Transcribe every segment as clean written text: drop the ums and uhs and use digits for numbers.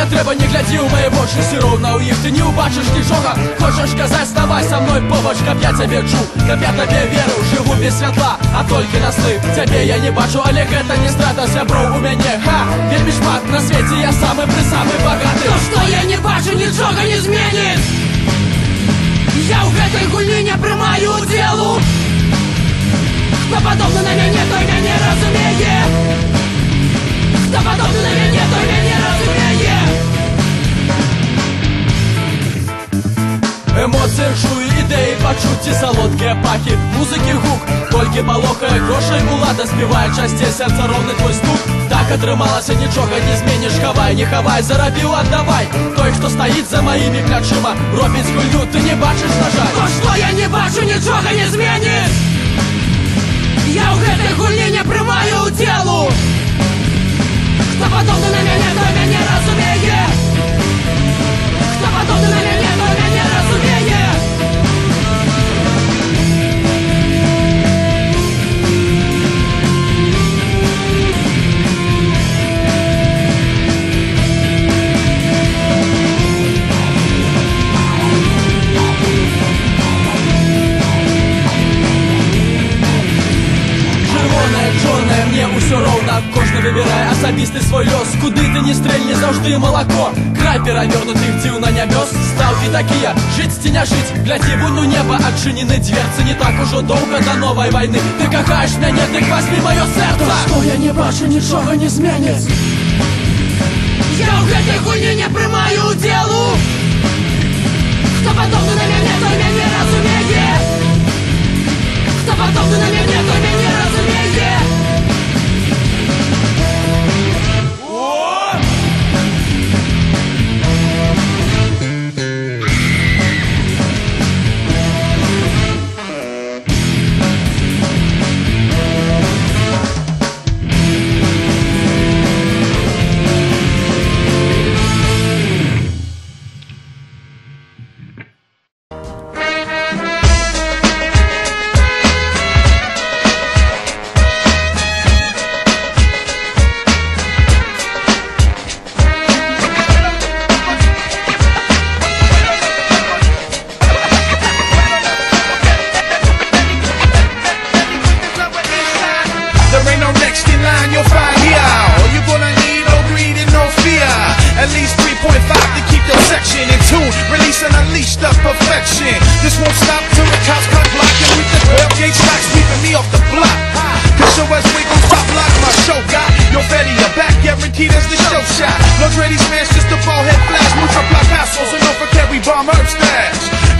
не треба, не гляди у мои вочы, все равно у их ты не убачишь ничего. Хочешь сказать, вставай со мной побач, каб я тебе чу, каб я тебе веру, живу без святла, а только на слып. Тебе я не бачу, але гэта не страта, сяброў у мяне, ха, вельмі шмат на свете, я самый богаты. То, что я не бачу, ничего не изменит. Я у гэтай гульні не прымаю удзелу. Хто падобны на мяне, той мяне разумее. Хто падобны на мяне, той мяне разумее. Эмоции чую, ідэі, пачуцці, салодкія пахі, музыкі гук, толькі палохае грошай улада спевает часцей сердца ровный твой стук. Так атрымалася, нічога не зменіш, хавай, не хавай, зарабіў, аддавай. Той, хто стаіць за маімі плячыма, робіць гульню, ты не бачыш, на жаль. То, што я не бачу, нічога не зменіш. Я ў гэтай гульні не прымаю удзелу. Хто падобны на мяне, той мяне разумее. Хто падобны на мяне, той мяне разумее. Мне ўсё роўна, кожны выбірае асабісты свой лёс. Куды ты не стрэльні, заўжды малако. Край перавернутых дзіўна нябёс. Стаўкі такія, жыць ці не жыць. Глядзі вунь у неба, адчынены дверцы. Не так ужо доўга да новай вайны. Ты кахаеш мяне, дык вазьмі маё сэрца. То, што я не бачу, нічога не зменіць. Я ў гэтай гульні не прымаю удзелу. Хто падобны на мяне, той мяне разумее. Хто падобны на мяне, той мяне разумее.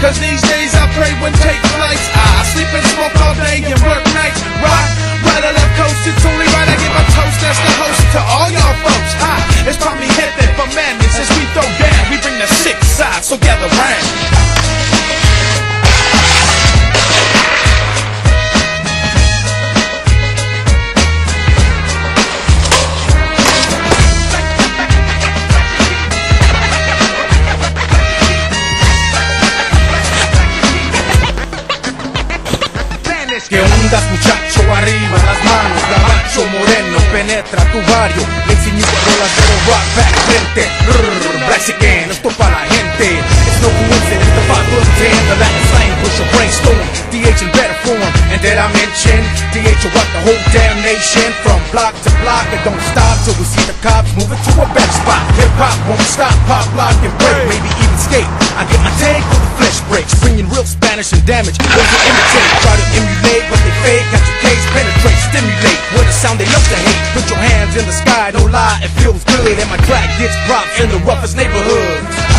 Cause these days I pray when take flights. I sleep and smoke all day and work nights. Rock, right or left coast, it's only right I give a toast as the host to all y'all folks. Hi, it's probably heaven for madness as we throw down. We bring the six sides, so gather round. ¿Qué onda, muchacho? Arriba las manos, gabacho moreno penetra tu barrio. Le enseño rolas de rock back frente. Black again, esto pa' la gente. It's no coincidence, the 5 plus 10, the Latin slang push a brainstorm. DH in better form, and did I mention DH will rock the whole damn nation from block to block. It don't stop till we see the cops moving to a better spot. Hip hop won't stop, pop, lock, and break, maybe even skate. I get my take for the flesh breaks, bringing real Spanish and damage. Those who imitate, try to emulate what they fake. Got your case, penetrate, stimulate with a sound they love to hate. Put your hands in the sky, don't lie, it feels good. And my track gets dropped in the roughest neighborhoods.